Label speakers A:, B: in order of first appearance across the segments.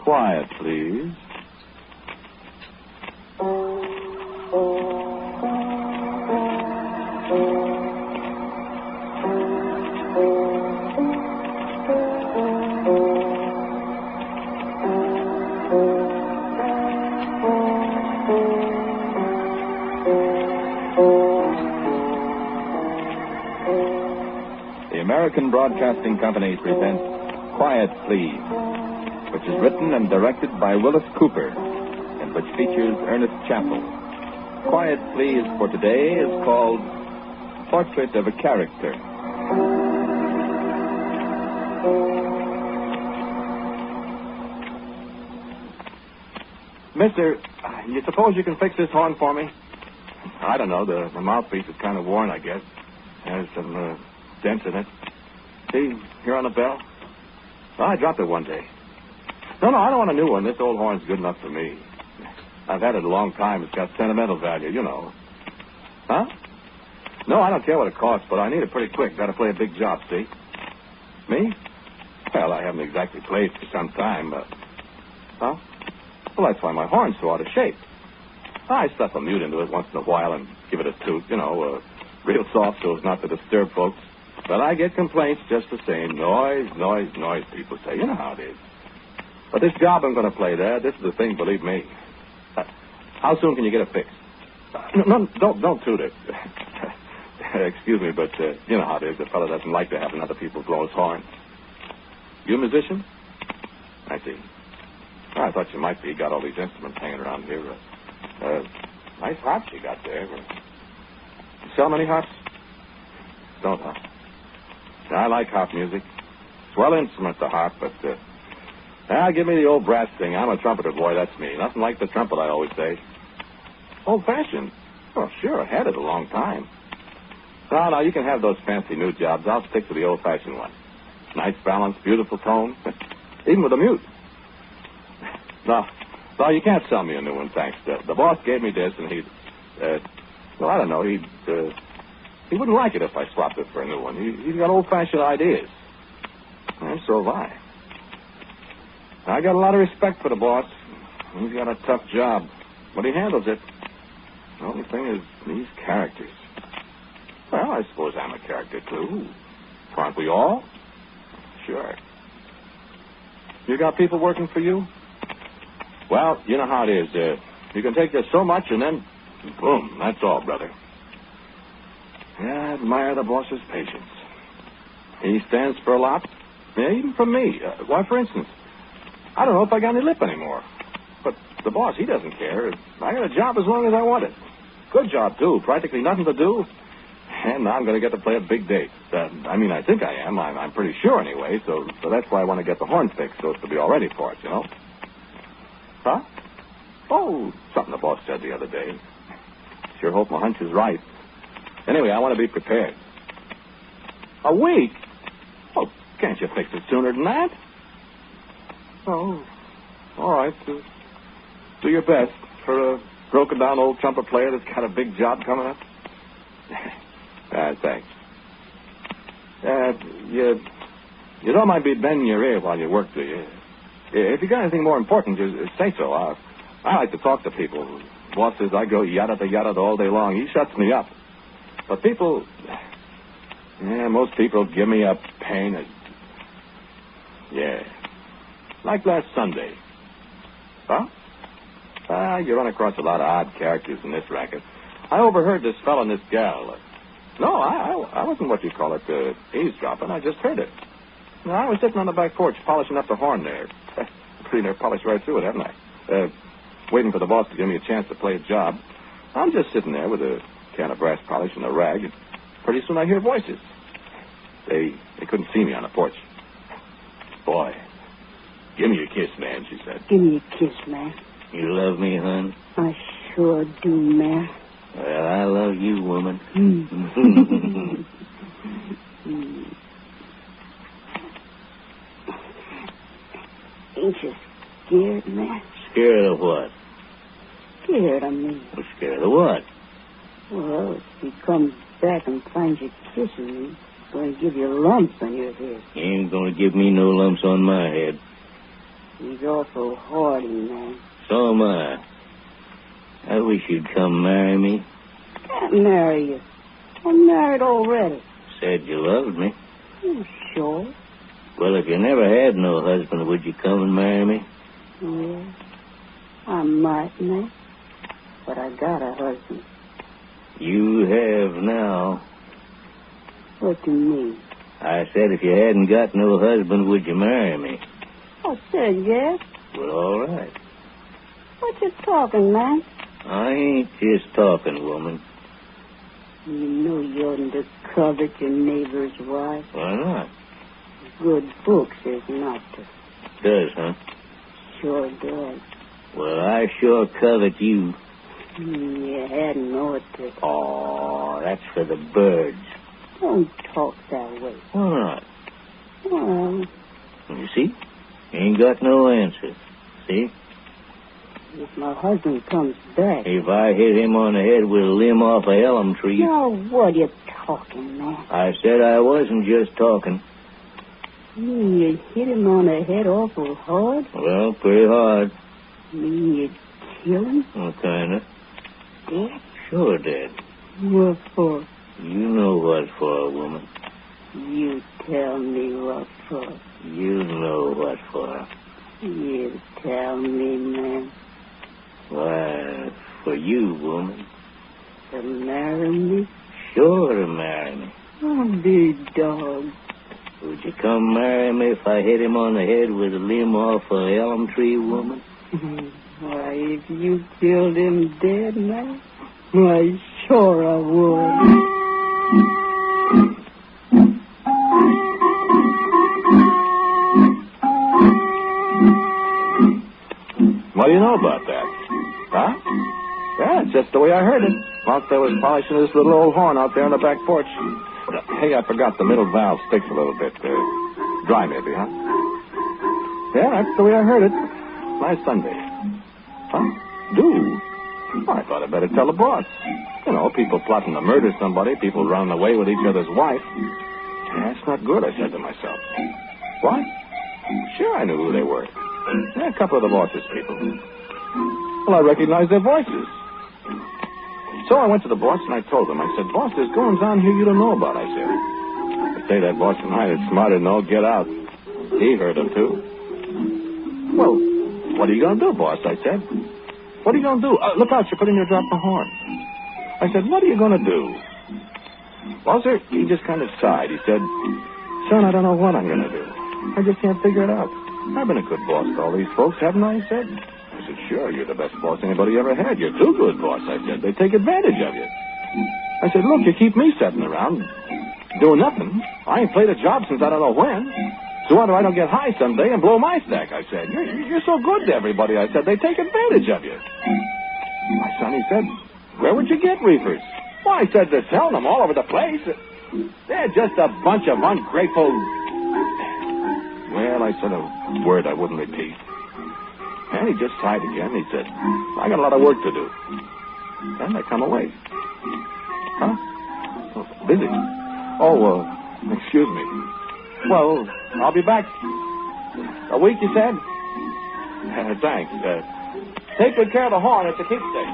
A: Quiet, please. The American Broadcasting Company presents Quiet, Please, which is written and directed by Willis Cooper, and which features Ernest Chappell. Quiet, Please for today is called Portrait of a Character.
B: Mister, you suppose you can fix this horn for me? I don't know. The mouthpiece is kind of worn, I guess. There's some dents in it. See, here on the bell? Oh, I dropped it one day. No, I don't want a new one. This old horn's good enough for me. I've had it a long time. It's got sentimental value, you know. Huh? No, I don't care what it costs, but I need it pretty quick. Got to play a big job, see? Me? Well, I haven't exactly played for some time. Huh? Well, that's why my horn's so out of shape. I stuff a mute into it once in a while and give it a toot, real soft so as not to disturb folks. But I get complaints just the same. Noise, people say. You know how it is. But this job I'm going to play there, this is the thing, believe me. How soon can you get it fixed? No, don't toot it. Excuse me, but you know how it is. The fellow doesn't like to have other people blow his horn. You a musician? I see. Well, I thought you might be. Got all these instruments hanging around here. Nice harps you got there. You sell many harps? Don't, huh? I like harp music. Swell instrument, the harp, but, give me the old brass thing. I'm a trumpeter, boy, that's me. Nothing like the trumpet, I always say. Old-fashioned? Oh, sure, had it a long time. No, you can have those fancy new jobs. I'll stick to the old-fashioned one. Nice balance, beautiful tone, even with a mute. No, you can't sell me a new one, thanks. The boss gave me this, and I don't know, he wouldn't like it if I swapped it for a new one. He's got old-fashioned ideas. And so have I. I got a lot of respect for the boss. He's got a tough job, but he handles it. The only thing is these characters. Well, I suppose I'm a character, too. Aren't we all? Sure. You got people working for you? Well, you know how it is. You can take just so much, and then, boom, that's all, brother. Yeah, I admire the boss's patience. He stands for a lot. Yeah, even from me. Why, for instance, I don't know if I got any lip anymore. But the boss, he doesn't care. I got a job as long as I want it. Good job, too. Practically nothing to do. And now I'm going to get to play a big date. I think I am. I'm pretty sure anyway. So that's why I want to get the horn fixed, so as to be all ready for it, you know. Huh? Oh, something the boss said the other day. Sure hope my hunch is right. Anyway, I want to be prepared. A week? Oh, can't you fix it sooner than that? Oh, all right. Do your best for a broken-down old trumpet player that's got a big job coming up. Thanks. You don't mind me bending your ear while you work, do you? If you got anything more important, just say so. I like to talk to people. Boss says I go yada-yada all day long. He shuts me up. But people... Yeah, most people give me a pain. Yeah. Like last Sunday. Huh? You run across a lot of odd characters in this racket. I overheard this fellow and this gal. No, I wasn't what you call it, eavesdropping. I just heard it. No, I was sitting on the back porch polishing up the horn there. Pretty near polished right through it, haven't I? Waiting for the boss to give me a chance to play a job. I'm just sitting there with a can of brass polish and a rag, and pretty soon I hear voices. They couldn't see me on the porch. Boy, give me a kiss, man, she said.
C: Give me a kiss, man.
B: You love me, hon?
C: I sure do, man.
B: Well, I love you, woman.
C: Ain't you scared, man?
B: Scared of what?
C: Scared, I mean.
B: Well, scared of what?
C: Well, if he comes back and finds you kissing me, he's going to give you lumps on your head.
B: He ain't going to give me no lumps on my head.
C: He's awful hardy, man.
D: So am I. I wish you'd come marry me.
C: Can't marry you. I'm married already.
D: Said you loved me.
C: Oh, sure.
D: Well, if you never had no husband, would you come and marry me?
C: Yeah. I might, man. But I got a husband.
D: You have now.
C: What do you mean?
D: I said if you hadn't got no husband, would you marry me?
C: I said yes.
D: Well, all right.
C: What you talking, man?
D: I ain't just talking, woman.
C: You know you oughtn't to covet your neighbor's wife.
D: Why not?
C: Good books is not to.
D: Does, huh?
C: Sure does.
D: Well, I sure covet you.
C: You hadn't ought to.
D: Oh, that's for the birds.
C: Don't talk that way.
D: Why not?
C: Well,
D: You see? You ain't got no answer. See?
C: if my husband comes back.
D: If I hit him on the head with a limb off a elm tree...
C: Now, what you talking, man?
D: I said I wasn't just talking.
C: You hit him on the head awful hard?
D: Well, pretty hard.
C: You kill him?
D: Well, kind of.
C: Dead?
D: Sure, Dad.
C: What for?
D: You know what for, woman.
C: You tell me what for.
D: You know what for.
C: You tell me, man.
D: Why, for you, woman.
C: To marry me?
D: Sure to marry me.
C: Oh, big dog.
D: Would you come marry me if I hit him on the head with a limb off a elm tree, woman?
C: Why, if you killed him dead, man, why, sure I would.
B: What do you know about that? Huh? Yeah, it's just the way I heard it. Whilst I was polishing this little old horn out there on the back porch. Hey, I forgot the middle valve sticks a little bit. Dry maybe, huh? Yeah, that's the way I heard it. Last Sunday. Huh? Do? Oh, I thought I'd better tell the boss. You know, people plotting to murder somebody, people running away with each other's wife. Yeah, that's not good, I said to myself. What? Sure, I knew who they were. Yeah, a couple of the boss's people. Well, I recognized their voices. So I went to the boss and I told him. I said, boss, there's goings on here you don't know about, I said. I say that boss of mine is smarter than all get out. He heard them, too. Well, what are you going to do, boss, I said. What are you going to do? Look out, you're putting your drop the horn. I said, what are you going to do? Well, sir, he just kind of sighed. He said, son, I don't know what I'm going to do. I just can't figure it out. I've been a good boss to all these folks, haven't I, he said. I said, sure, you're the best boss anybody ever had. You're too good, boss, I said. They take advantage of you. I said, look, you keep me sitting around doing nothing. I ain't played a job since I don't know when. So what if I don't get high someday and blow my stack? I said, you're so good to everybody. I said, they take advantage of you. My son, he said, where would you get reefers? Well, I said, they're selling them all over the place. They're just a bunch of ungrateful... Well, I said a word I wouldn't repeat. And he just sighed again. He said, I got a lot of work to do. And I come away. Huh? Oh, busy. Oh, excuse me. Well, I'll be back. A week, you said? Thanks. Take good care of the horn. It's a keepsake.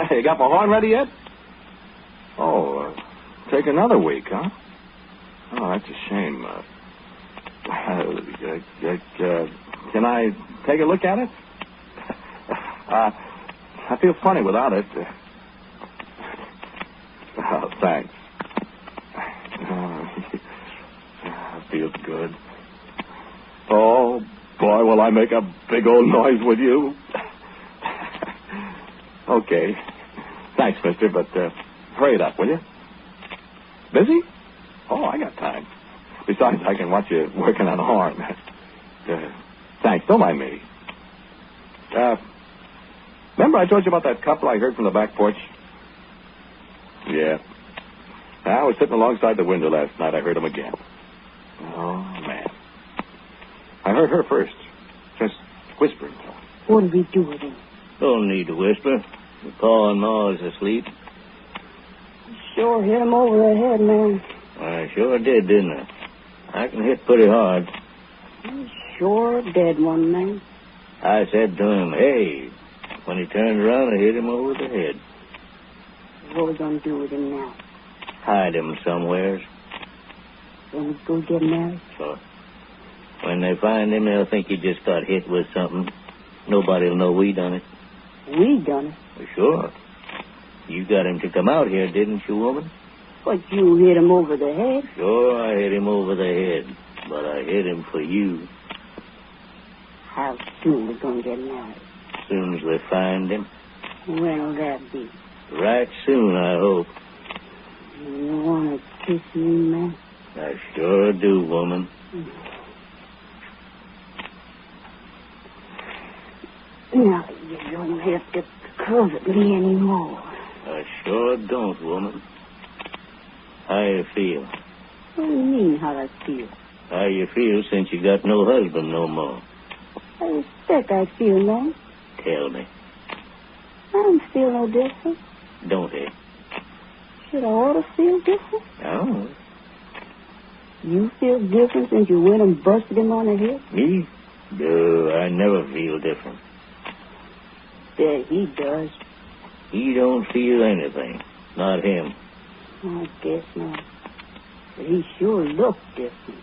B: You got my horn ready yet? Oh, take another week, huh? Oh, that's a shame. Can I take a look at it? I feel funny without it. Oh, thanks. Feels good. Oh, boy, will I make a big old noise with you. Okay. Thanks, mister, but hurry it up, will you? Busy? Oh, I got time. Besides, I can watch you working on the horn. Thanks. Don't mind me. Remember I told you about that couple I heard from the back porch? Yeah. I was sitting alongside the window last night. I heard them again. Oh, man. I heard her first. Just whispering to him.
C: What'll we do with him?
D: Don't need to whisper. Your pa and ma is asleep.
C: Sure hit him over the head, man.
D: I sure did, didn't I? I can hit pretty hard.
C: He's sure a dead one, man.
D: I said to him, hey. When he turned around, I hit him over the head.
C: What are we going to do with him now?
D: Hide him somewheres.
C: When we go get married?
D: So, when they find him, they'll think he just got hit with something. Nobody'll know we done it.
C: We done it?
D: Well, sure. You got him to come out here, didn't you, woman?
C: But you hit him over the head?
D: Sure, I hit him over the head. But I hit him for you.
C: How soon we going to get married?
D: As soon as they find him.
C: When'll that be?
D: Right soon, I hope.
C: You want to kiss me, man?
D: I sure do, woman.
C: Now, you don't have to covet me anymore.
D: I sure don't, woman. How you feel?
C: What do you mean, how I feel?
D: How you feel since you got no husband no more?
C: I expect I feel, man.
D: Tell me.
C: I don't feel no different.
D: Don't it?
C: Should I ought to feel different?
D: No.
C: You feel different since you went and busted him on the head?
D: Me? No, I never feel different.
C: Yeah, he does.
D: He don't feel anything. Not him.
C: I guess not. But he sure looked different.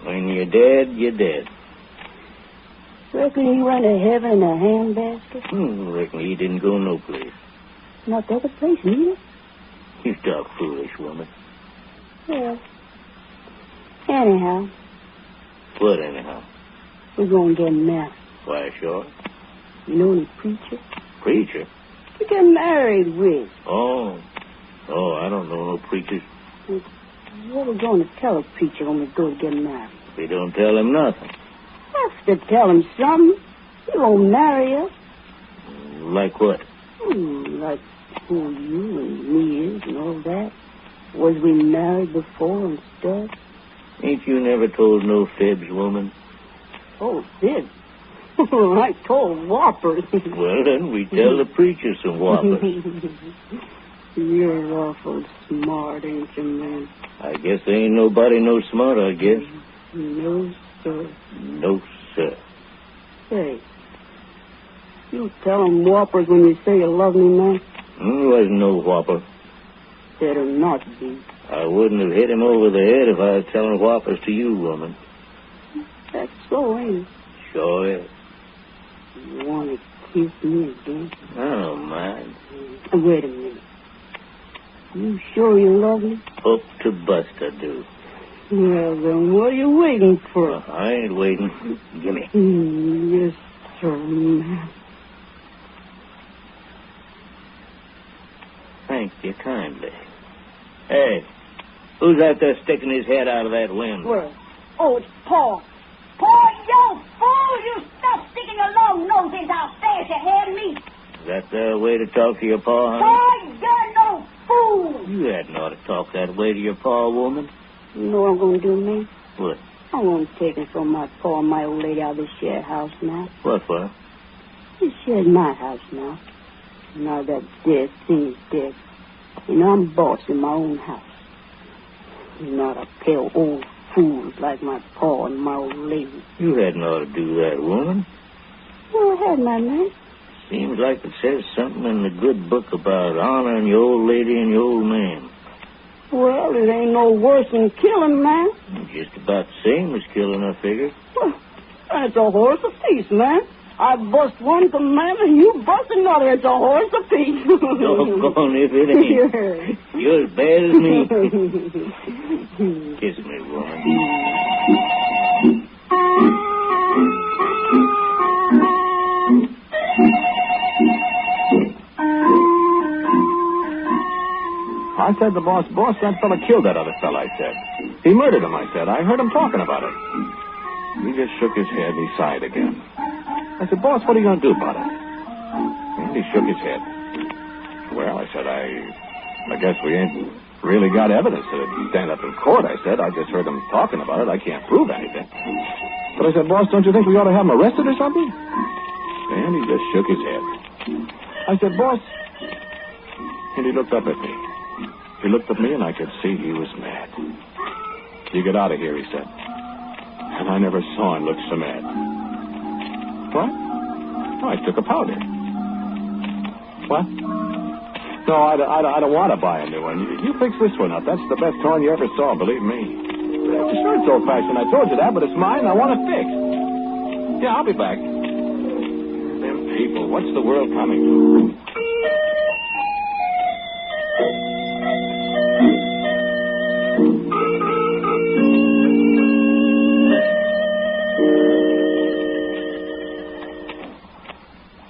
D: When you're dead, you're dead.
C: Reckon he went to heaven in a handbasket?
D: Reckon he didn't go no place.
C: Not the other place, neither?
D: You talk foolish, woman.
C: Well, anyhow.
D: What, anyhow?
C: We're going to get married.
D: Why, sure.
C: You know any preacher?
D: Preacher?
C: To get married with.
D: Oh, I don't know no preachers.
C: What are we going to tell a preacher when we go to get married?
D: We don't tell him nothing.
C: Have to tell him something. He won't marry us.
D: Like what?
C: Like who you and me is and all that. Was we married before and stuff?
D: Ain't you never told no fibs, woman?
C: Oh, fibs? I told whoppers.
D: Well, then, we tell the preacher some whoppers.
C: You're awful smart, ain't you, man?
D: I guess there ain't nobody no smarter, I guess.
C: No, sir.
D: No, sir.
C: Say, you tell 'em whoppers when you say you love me, man?
D: Wasn't no whopper.
C: Better not be.
D: I wouldn't have hit him over the head if I was telling whoppers to you, woman.
C: That's so, ain't it?
D: Sure is.
C: You want to kiss me again?
D: I don't mind.
C: Wait a minute. You sure you love me?
D: Hope to bust I do.
C: Well, then what are you waiting for?
D: I ain't waiting. Gimme.
C: Yes, sir, man.
D: Thank you kindly. Hey, who's out there sticking his head out of that window?
C: Where? Oh, it's Paul.
E: Paul, you fool! You stop sticking your long noses out there to hear me.
D: Is that the way to talk to your pa, honey?
E: Paul, you're no fool.
D: You hadn't ought to talk that way to your pa, woman.
C: You know what I'm going to do, man?
D: What?
C: I won't take it from my pa and my old lady out of this shared house now.
D: What for?
C: This share's my house now. Now that dead thing is dead. And I'm boss in my own house. Not a pair of old fools like my pa and my old lady.
D: You hadn't ought to do that, woman.
C: Go ahead, my man.
D: Seems like it says something in the good book about honoring your old lady and your old man.
C: Well, it ain't no worse than killing, man.
D: Just about the same as killing, I figure.
C: Well, it's a horse apiece, man. I bust one commandment, you bust another. It's a horse apiece.
D: Doggone if it ain't. You're as bad as me. Kiss me, woman.
B: I said the boss, that fella killed that other fella, I said. He murdered him, I said. I heard him talking about it. He just shook his head and he sighed again. I said, boss, what are you going to do about it? And he shook his head. Well, I said, I guess we ain't really got evidence to stand up in court, I said. I just heard him talking about it. I can't prove anything. But I said, boss, don't you think we ought to have him arrested or something? And he just shook his head. I said, boss. And he looked up at me. He looked at me, and I could see he was mad. You get out of here, he said. And I never saw him look so mad. What? Oh, I took a powder. What? No, I don't want to buy a new one. You fix this one up. That's the best horn you ever saw, believe me. Sure, it's old-fashioned. I told you that, but it's mine, and I want it fixed. Yeah, I'll be back. Them people, what's the world coming to?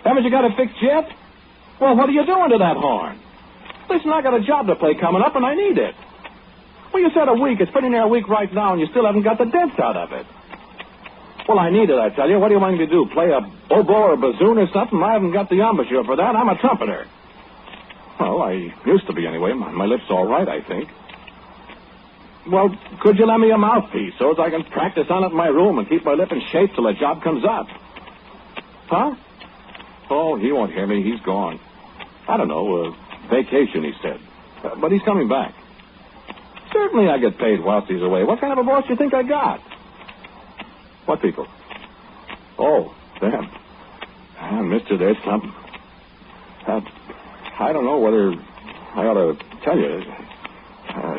B: Haven't you got it fixed yet? Well, what are you doing to that horn? Listen, I got a job to play coming up, and I need it. Well, you said a week. It's pretty near a week right now, and you still haven't got the dents out of it. Well, I need it, I tell you. What do you want me to do, play a oboe or a bassoon or something? I haven't got the embouchure for that. I'm a trumpeter. Well, I used to be anyway. My lip's all right, I think. Well, could you lend me a mouthpiece so as I can practice on it in my room and keep my lip in shape till the job comes up? Huh? Oh, he won't hear me. He's gone. I don't know. Vacation, he said. But he's coming back. Certainly I get paid whilst he's away. What kind of a boss do you think I got? What people? Oh, them. Mister, there's something. I don't know whether I ought to tell you.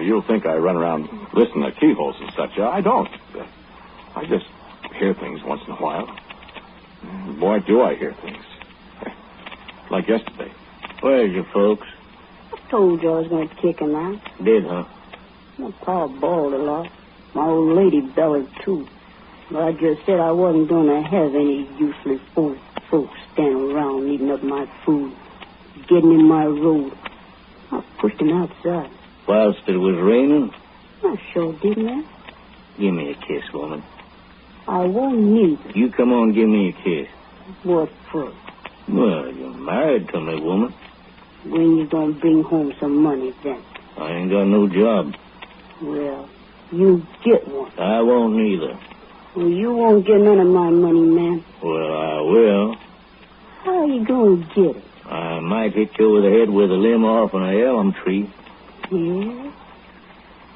B: You'll think I run around listening to keyholes and such. I don't. I just hear things once in a while. Boy, do I hear things. Like yesterday.
D: Where's your folks?
C: I told you I was going to kick him out.
D: Did, huh?
C: My pa bawled a lot. My old lady bellowed, too. But I just said I wasn't going to have any useless old folks standing around eating up my food, getting in my road. I pushed him outside.
D: Whilst it was raining?
C: I sure did, man.
D: Give me a kiss, woman.
C: I won't need it.
D: You come on, give me a kiss.
C: What for?
D: Well, you're married to me, woman.
C: When you gonna bring home some money, then?
D: I ain't got no job.
C: Well, you get one.
D: I won't neither.
C: Well, you won't get none of my money, man.
D: Well, I will.
C: How are you gonna get it?
D: I might hit you over the head with a limb off an elm tree.
C: Yeah?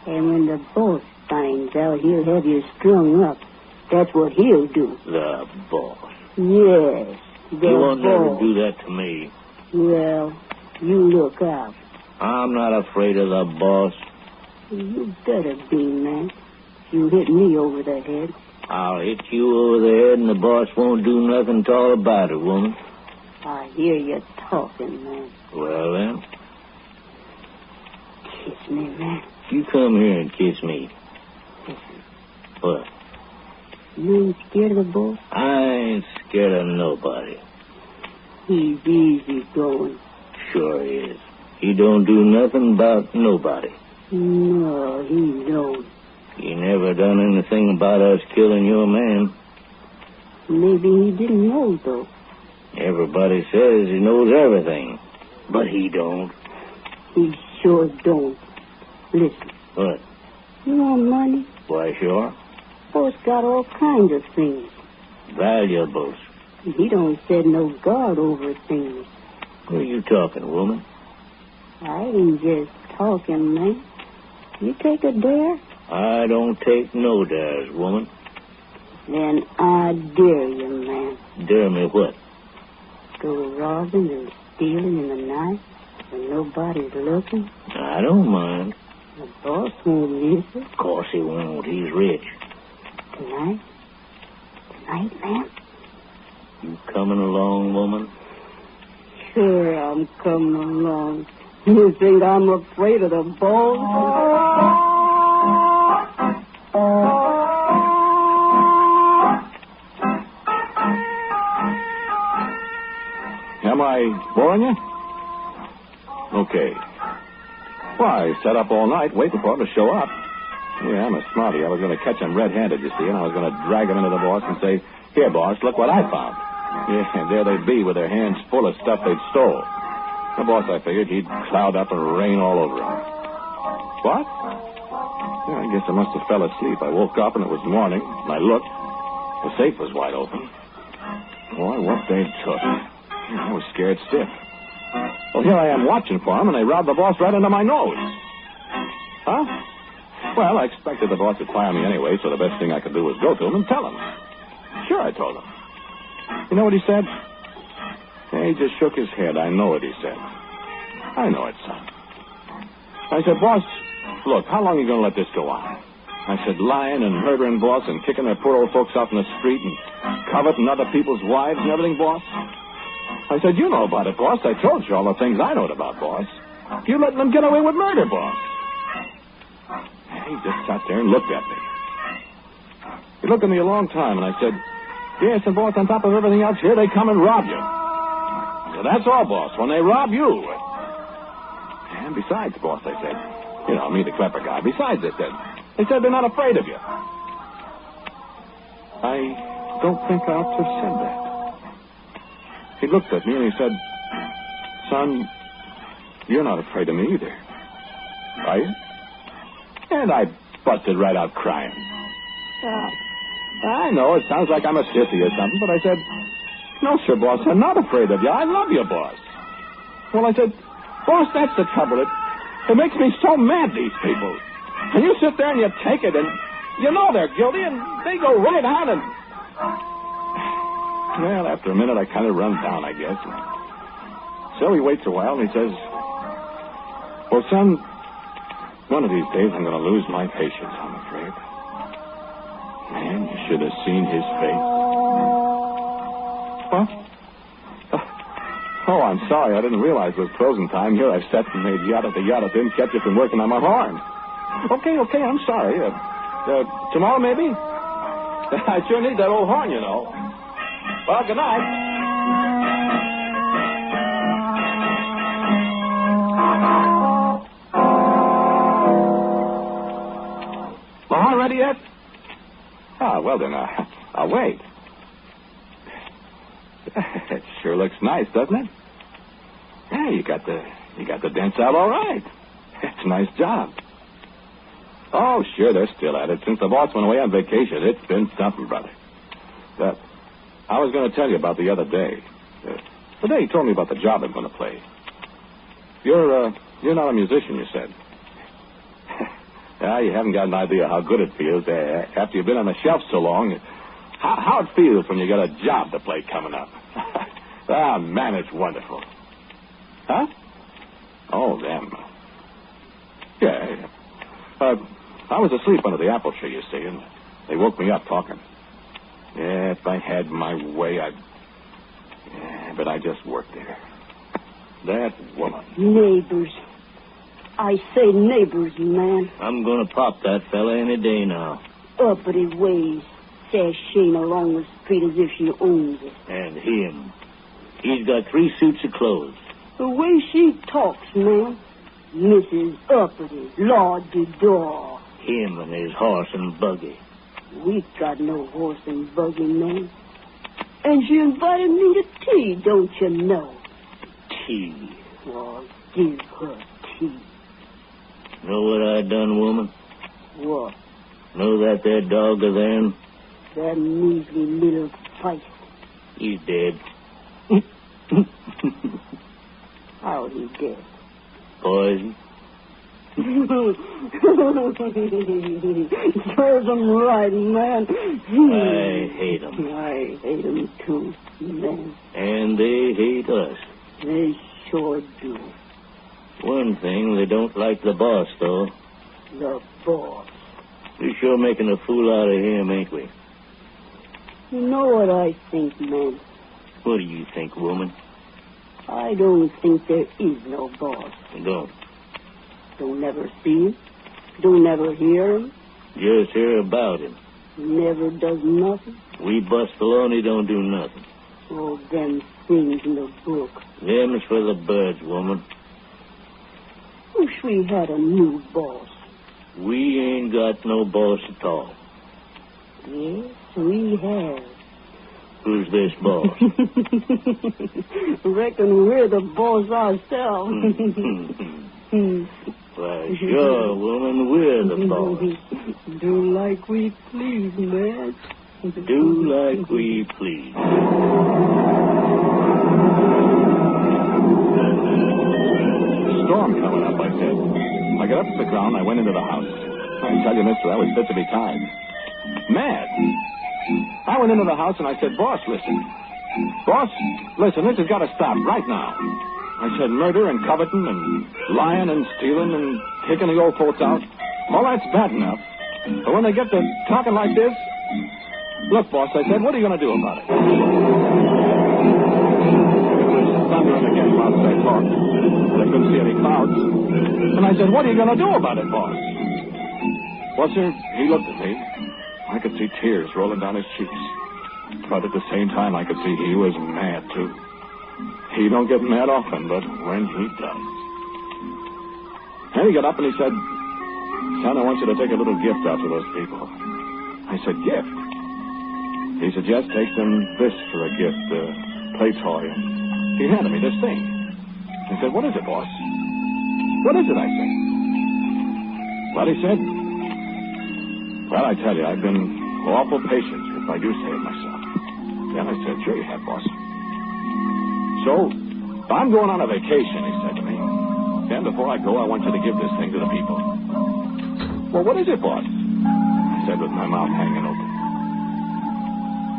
C: And when the boss finds out, he'll have you strung up. That's what he'll do.
D: The boss.
C: Yes, the
D: You won't never
C: boss.
D: do that to me.
C: Well, you look out.
D: I'm not afraid of the boss.
C: You better be, man. You hit me over the head.
D: I'll hit you over the head and the boss won't do nothing at all about it, woman.
C: I hear you talking, man.
D: Well, then,
C: Kiss me, man.
D: you come here and kiss me.
C: Listen,
D: What?
C: you ain't scared of the boss?
D: I ain't scared of nobody.
C: He's easy going.
D: Sure is. He don't do nothing about nobody.
C: No, he don't.
D: He never done anything about us killing your man.
C: Maybe he didn't know, though.
D: Everybody says he knows everything, but he don't.
C: He sure don't. Listen,
D: What?
C: you want money?
D: Why, sure.
C: Boss got all kinds of things.
D: Valuables.
C: He don't set no guard over things.
D: What are you talking, woman?
C: I ain't just talking, man. You take a dare?
D: I don't take no dares, woman.
C: Then I dare you, man.
D: Dare me what?
C: Go robbing and stealing in the night when nobody's looking.
D: I don't mind.
C: The boss won't miss it.
D: Of course he won't. He's rich.
C: Tonight? Tonight, man?
D: You coming along, woman?
C: Sure, I'm coming along. You think I'm afraid of the boss?
B: Am I boring you? Okay. Well, I sat up all night waiting for him to show up. Yeah, I'm a smarty. I was going to catch him red-handed, you see, and I was going to drag him into the boss and say, "Here, boss, look what I found." Yeah, and there they'd be with their hands full of stuff they'd stole. The boss, I figured, he'd cloud up and rain all over him. What? Yeah, I guess I must have fell asleep. I woke up and it was morning, and I looked. The safe was wide open. Boy, what they took. I was scared stiff. Well, here I am watching for them, and they robbed the boss right under my nose. Huh? Well, I expected the boss would fire me anyway, so the best thing I could do was go to him and tell him. Sure, I told him. You know what he said? He just shook his head. I know what he said. I know it, son. I said, boss, look, how long are you going to let this go on? I said, lying and murdering, boss, and kicking their poor old folks out in the street and coveting other people's wives and everything, boss? I said, you know about it, boss. I told you all the things I know about, boss. You letting them get away with murder, boss. He just sat there and looked at me. He looked at me a long time, and I said, yes, and boss, on top of everything else, here they come and rob you. So that's all, boss, when they rob you. And besides, boss, I said, you know, me, the clever guy, besides, they said they're not afraid of you. I don't think I ought to have said that. He looked at me and he said, son, you're not afraid of me either. Are you? And I busted right out crying. I know it sounds like I'm a sissy or something, but I said, no, sir, boss, I'm not afraid of you. I love you, boss. Well, I said, boss, that's the trouble. It makes me so mad, these people. And you sit there and you take it, and you know they're guilty, and they go right on and... Well, after a minute, I kind of run down, I guess. So he waits a while, and he says, well, son, one of these days I'm going to lose my patience, I'm afraid. Man, you should have seen his face. What? Oh, I'm sorry. I didn't realize it was closing time. Here I've sat and made yada. Didn't catch you from working on my horn. Okay, I'm sorry. Tomorrow, maybe? I sure need that old horn, you know. Well, good night. The horn ready yet? Ah, well then, I'll wait. It sure looks nice, doesn't it? Yeah, you got the dents out all right. It's a nice job. Oh, sure, they're still at it. Since the boss went away on vacation, it's been something, brother. I was going to tell you about the other day. The day he told me about the job I'm going to play. You're not a musician, you said. You haven't got an idea how good it feels after you've been on the shelf so long. How it feels when you got a job to play coming up. Man, it's wonderful. Huh? Oh, them. Yeah. I was asleep under the apple tree, you see, and they woke me up talking. Yeah, if I had my way, but I just worked there. That woman.
C: Neighbors. I say neighbors, man.
D: I'm going to pop that fella any day now.
C: Uppity ways. Sashaying along the street as if she owns it.
D: And him. He's got 3 suits of clothes.
C: The way she talks, man. Mrs. Uppity, Lord de Door.
D: Him and his horse and buggy.
C: We got no horse and buggy, man. And she invited me to tea, don't you know?
D: Tea.
C: Oh, give her tea.
D: Know what I done, woman?
C: What?
D: Know that there dog of theirs?
C: That measly little feist.
D: He's dead.
C: How he dead?
D: Poison.
C: Serves him right, man.
D: I hate him.
C: I hate him too, man.
D: And they hate us.
C: They sure do.
D: One thing, they don't like the boss, though.
C: The boss.
D: We're sure making a fool out of him, ain't we?
C: You know what I think, man?
D: What do you think, woman?
C: I don't think there is no boss.
D: You don't?
C: Don't never see him. Don't never hear him.
D: Just hear about him.
C: Never does nothing.
D: We bust alone, he don't do nothing.
C: All them things in the book.
D: Them's for the birds, woman.
C: Wish we had a new boss.
D: We ain't got no boss at all.
C: Yes, we have.
D: Who's this boss?
C: Reckon we're the boss ourselves.
D: Why, sure, woman, we're the boss.
C: Do like we please, man.
D: Do like we please.
B: left the ground, I went into the house. I tell you, mister, I was fit to be tied. Mad. I went into the house and I said, Boss, listen. Boss, listen, this has got to stop right now. I said, murder and coveting and lying and stealing and kicking the old folks out. All that's bad enough. But when they get to talking like this... Look, boss, I said, what are you going to do about it? It was thundering again while I talked. I couldn't see any clouds. And I said, what are you going to do about it, boss? Well, sir, he looked at me. I could see tears rolling down his cheeks. But at the same time, I could see he was mad, too. He don't get mad often, but when he does. Then he got up and he said, Son, I want you to take a little gift out to those people. I said, gift? He said, yes, take them this for a gift, a play toy. He handed me this thing. He said, what is it, boss? What is it, I said. Well, he said, well, I tell you, I've been awful patient, if I do say it myself. Then I said, sure you have, boss. So, I'm going on a vacation, he said to me. Then before I go, I want you to give this thing to the people. Well, what is it, boss? I said with my mouth hanging open.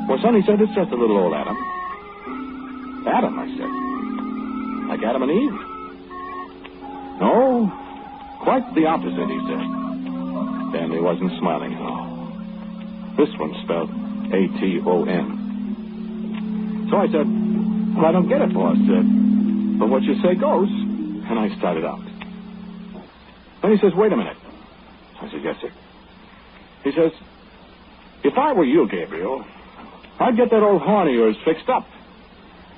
B: Well, son, he said, it's just a little old Adam. Adam, I said. Like Adam and Eve? No, quite the opposite, he said. Then he wasn't smiling at all. This one spelled A-T-O-N. So I said, well, I don't get it, boss. But what you say goes. And I started out. Then he says, wait a minute. I said, yes, sir. He says, if I were you, Gabriel, I'd get that old horn of yours fixed up.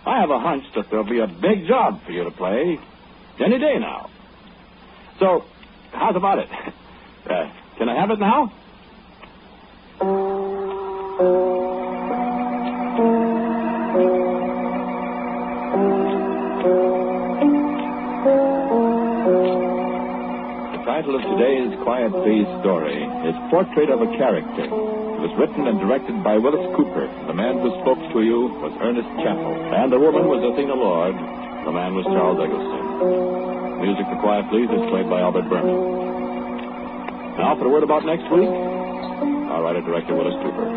B: I have a hunch that there'll be a big job for you to play any day now. So, how's about it? Can I have it now?
A: The title of today's Quiet Please story is Portrait of a Character. It was written and directed by Willis Cooper. The man who spoke to you was Ernest Chappell. And the woman was Athena Lord. The man was Charles Eggleston. Music for Quiet Please is played by Albert Berman. Now for a word about next week, our writer-director Willis Cooper.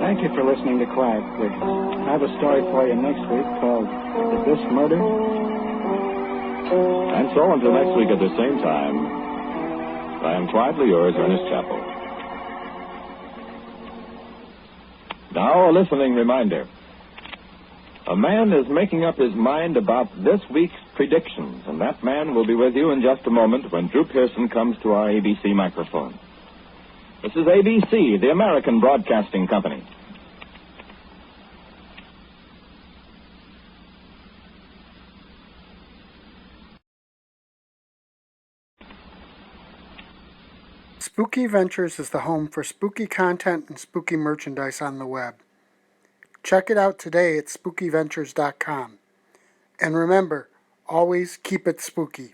F: Thank you for listening to Quiet Please. I have a story for you next week called Is This Murder?
A: And so until next week at the same time, I am quietly yours, Ernest Chappell. Now, a listening reminder. A man is making up his mind about this week's predictions, and that man will be with you in just a moment when Drew Pearson comes to our ABC microphone. This is ABC, the American Broadcasting Company.
G: Spooky Ventures is the home for spooky content and spooky merchandise on the web. Check it out today at spookyventures.com. And remember, always keep it spooky.